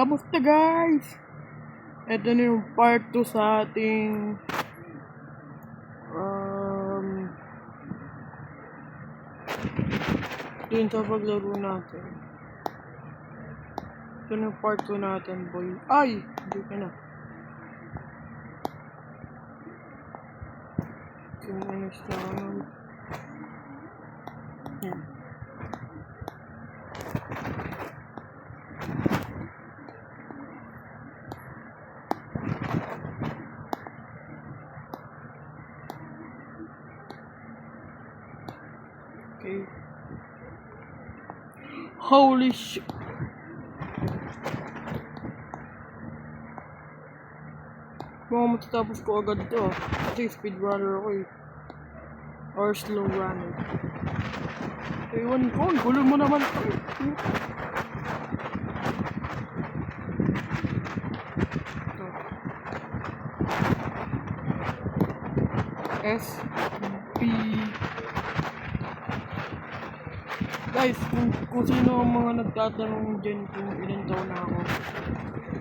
Kamusta guys? Ito na yung part 2 sa ating dun sa paglaro natin. Ito na yung part 2 natin, boy. Ay! Hindi ka na. Sinunis na naman. Yan. Okay. Holy shit! Mga matatapos ko agad to. Kasi speedrunner ako eh. Or slow runner. Ewan ko, gulo mo naman. Ito. S P. Guys, kung sino ang mga nagtatanong dyan kung ilan taon na ako.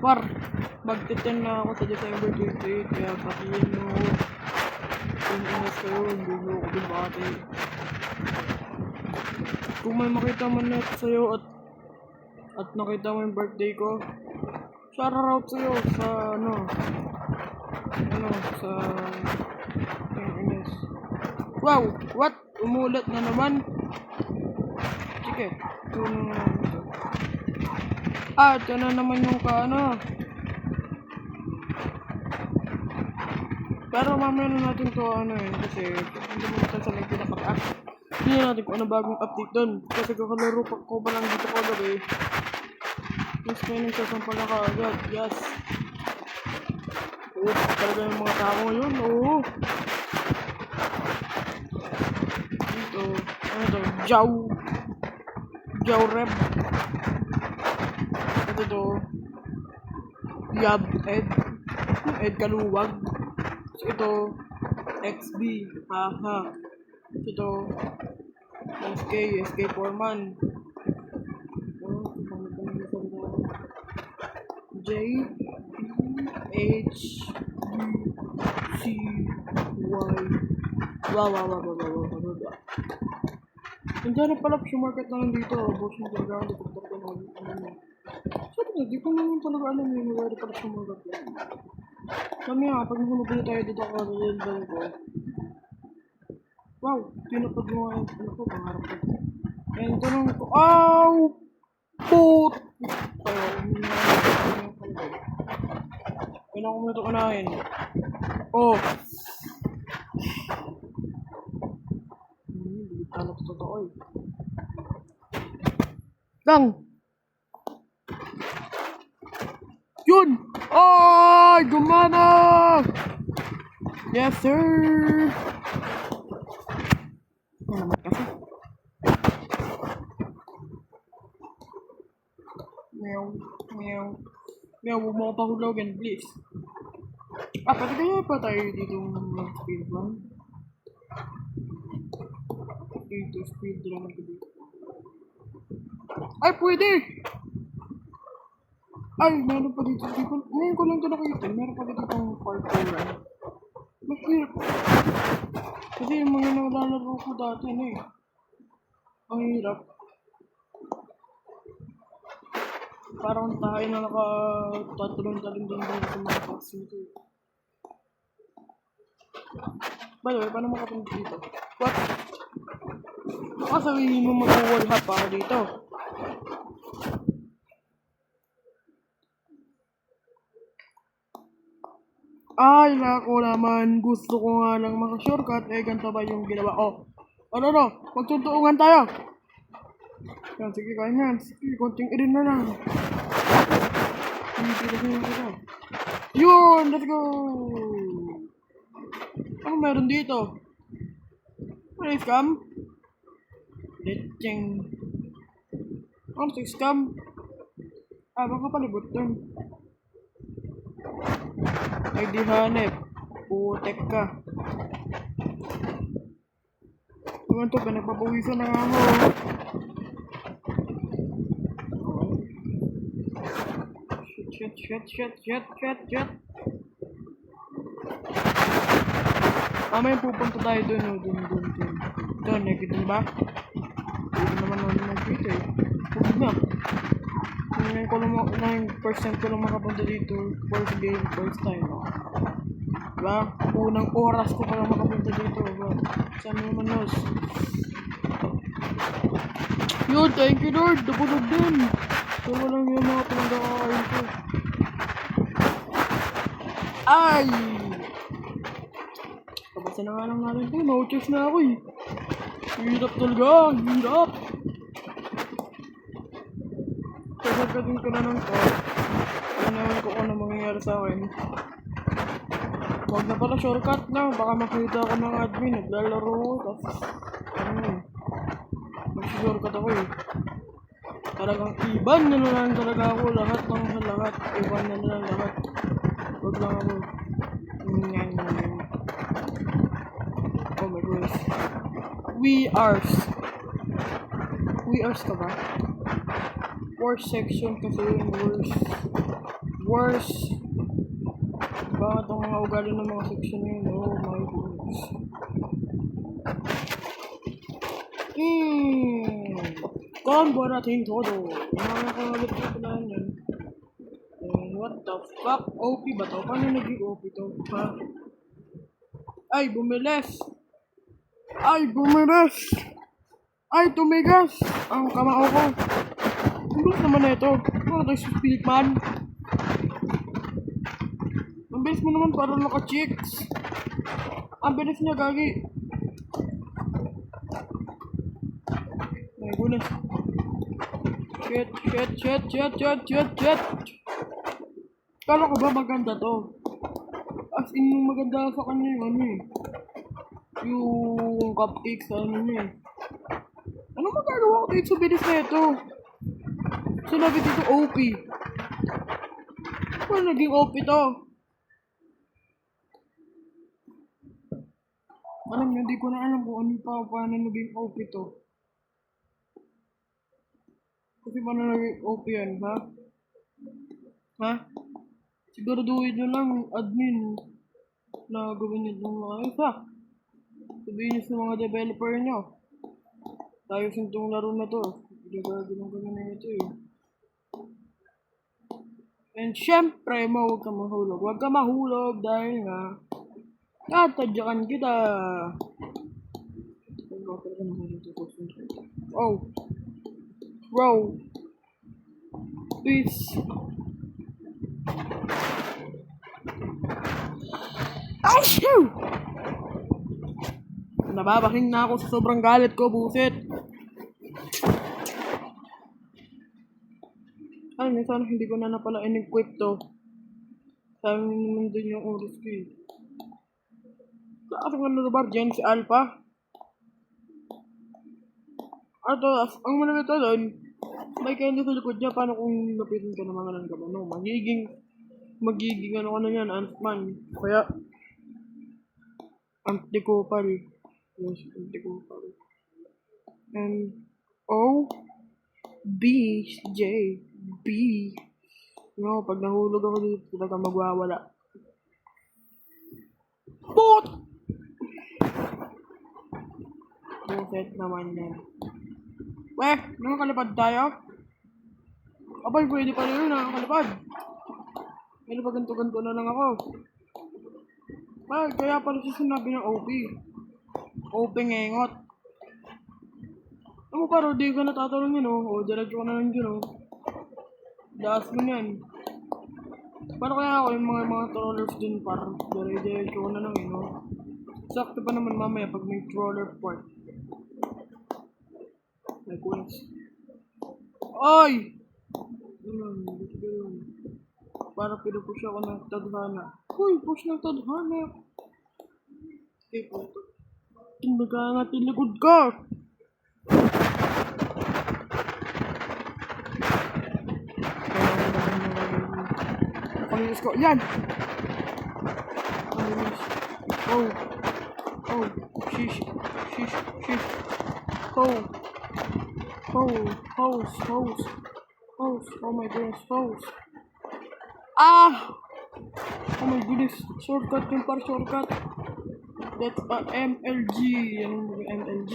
Par, magte-10 na ako sa December 28, kaya patiin mo kung inas kayo, hindi mo ako binabati. Kung may makita man net sa'yo at nakita mo yung birthday ko, shoutout sa'yo sa sa inas. Wow! What? Umulat na naman? Sige, tuno na ito. Ito na naman yung Pero mamaya na natin to kasi hindi mo natin sa link pinaka-up. Hindi natin kung ano bagong update doon. Kasi kakalaro pa ko ba lang dito ko gabi. Yes, may nagsasampala ka agad. Yes. Oo, talaga yung mga tao ngayon. Oo. Dito. Ano to? Jaw Reb. Ito to. Yab Ed Kaluwag. Ito XB. Haha. Ito SK Foreman. J H C Y. Wow. Nandiyan na pala yung market na nandito. Boss mo talaga. Sabi di ko naman talaga alam yun. Wala pala yung market na. Kami pag nahulog tayo dito ako rin ko. Wow, tinapad mo nga yung ko, pangarap ko. And tanong ko, Put! Kailangan ko na ito unahin. Oh! Hindi talaga totoo eh. Lang! Yun! Ay! Gumana! Yes, sir! Yan naman kasi. Meow, huwag mo ko pahulogin, please. Pwede kaya pa tayo dito mag-speedrun? Dito, speedrun ako dito. Ay, pwede! Ay, meron pa dito. Ngayon ko lang ito nakita. Meron pa dito itong parkour run. Mahirap. Kasi yung mga nalalaro ko dati ang hirap. Parang tayo na nakatatulong-talong din sa mga boxing ko. By the way, paano makapunta dito? What? Baka sabihin mo mag-wall hop ako dito. Ay, nako naman. Gusto ko nga lang maka-shortcut. Ganito ba yung ginawa? Magtutuungan tayo. Yan, sige, kaya yan. Sige, konting irin na lang. Yun, let's go! Ano meron dito? Ano yung scam? Letcheng. Ano yung scam? Baka palibot dun. Ay di hanep. Putek ka. Naman to, pinagpapawisan na nga ako. Shit. Mamaya pupunta tayo dun, oh. Dun. Dun, nakikita niyo ba? Hindi naman ako nag-dito eh. Huwag na. Ngayon ko lang, 9% ko lang makapunta dito. First game, first time, oh. Diba? Unang oras ko pa lang makapunta dito, diba? Saan naman nos? Yun, thank you Lord, nabunog din. So walang yung mga pinagkakain ko. Ay! Kabasa na nga lang natin ito, no-choose na ako eh. Hirap talaga, hirap. Kasagdating ko na ng to. Ano ko ano mangyayari sa akin. Huwag na pala shortcut na, baka makita ako ng admin, naglalaro ko, tapos mag-shortcut ako eh. Talagang iban na lang talaga ako, lahat ng lahat, iban na lang lahat. Huwag lang ako. Oh my goodness. We ours ka ba? Worst section kasi yung worst. Bakit ang mga ugali ng mga section na yun? Oh my goodness. Combo natin todo. Mga kalit ko pala yan. What the fuck? OP ba to? Paano naging OP to? Ha? Ay, bumilis! Ay, tumigas! Ang kamao ko. Ang bilis naman na ito. Ano tayo sa Spirit Man? Ang bilis mo naman para naka-chicks. Ang bilis niya, gagi. My goodness. Shit. Kala ko ba maganda to? As in, maganda sa kanya yung ano eh. Yung cupcakes sa ano niya eh. Ano magagawa ko dito sa bilis na ito? Sinabi dito OP. Ano naging OP to? Alam niyo, hindi ko na alam kung ano pa paano naging OP to. Kasi paano naging OP yan, ha? Ha? Siguraduhin nyo lang, admin, na gawin nyo itong mga isa. Sabihin nyo sa mga developer nyo. Tayo sa itong laro na to. Hindi ko gano'n na ito eh. And syempre mo, huwag ka mahulog dahil nga tatadyakan kita. Oh. Bro. Peace. Ay, shoo! Nababaking na ako sa sobrang galit ko, buset. Ay, sana hindi ko na pala in-equip to. Sabi naman din yung oras ko eh. Kasi ano ba dyan si Alpha? Ato, ang manalito doon, may candy sa likod niya, paano kung lapitin ka naman ng gabano? Magiging ano ka na yan, Ant-Man. Kaya, anti-kopal. Yes, anti-kopal. And, O, B, J, B. No, pag nahulog ako dito, talaga magwawala. Bot! Buset naman yan. Weh, nakakalipad tayo? Abay, pwede pa rin yun, nakakalipad. Pero pag ganto-ganto na lang ako. Ay, kaya pala siya sinabi ng OP. OP ngengot. Ano paro, di ka natatanong yun, oh. O, diretso ka na lang dyan, oh. Daas mo yan. Paano kaya ako yung mga trollers din, par? Diretso ka na lang, yun, oh. Sakto pa naman mamaya pag may troller part. May coins. Ay! Ganun. Para pinupush ako ng tadhana. Uy, push ng tadhana. Okay po ito. Nagkaangat yung likod ka. Napamilis ko. Yan! Napamilis. Oh. Sheesh. Hose. Oh my goodness, hose. Ah! Oh my goodness. Shortcut yung para shortcut. That's a MLG. Yan yung MLG.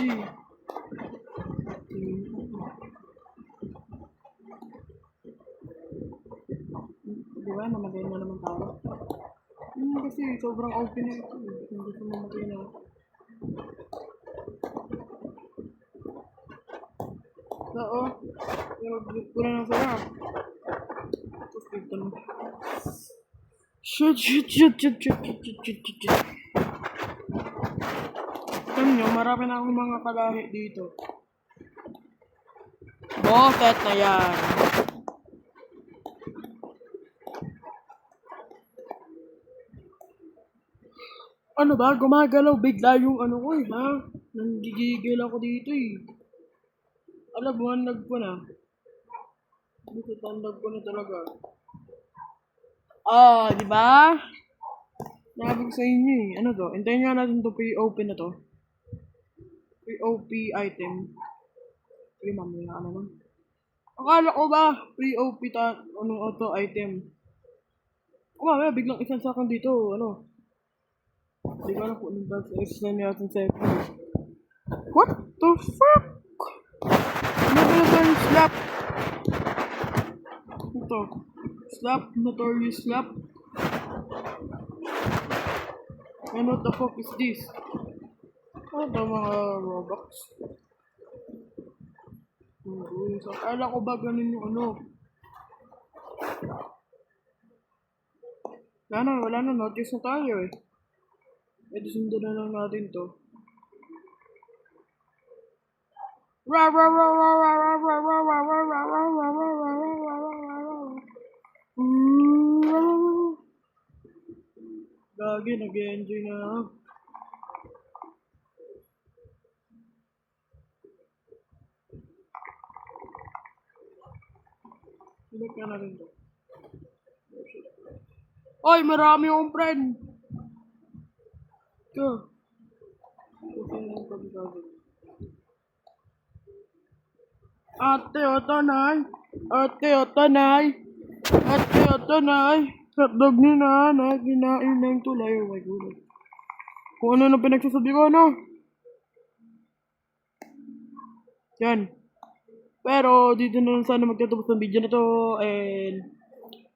Di ba? Namatay na naman tayo. Kasi sobrang open na ito. Hindi ko mamatay na. Oo. Yung ko na ng sarap. Tapos dito na. Shoot. Alam nyo, marami na akong mga kalahi dito. Botet na yan. Ano ba? Gumagalaw bigla yung ano ko ha? Nanggigigil ako dito Alam mo, handag ko na. Dito tandag ko na talaga. Di ba? Nabi ko sa inyo Ano to? Hintayin nga natin to pre-open na to. Pre-OP item. Sige, mamaya ka naman. Akala ko ba? Pre-OP auto item. Mamaya, biglang isang sa akin dito. Ano? Hindi ko alam kung anong dance explain natin sa What the fuck? Ano ba yung slap? Ito. Slap, notorious slap. And what the fuck is this? Ano ba mga Robux? Akala ko ba ganun yung ano? Wala na, notice na tayo Pwede sundan na lang natin to. Gagi, nag-enjoy na ako. Silip ka na rin to. Oy, marami akong friend! Ito. Ate, o tanay. Hotdog ni nanay, kinain na yung tulay. Oh my God. Kung ano na pinagsasabi ko, Yan. Pero, dito na lang sana magtatapos ng video na to. And,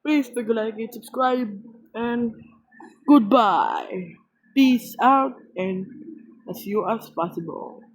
please, like and subscribe. And, goodbye. Peace out. And, as you as possible.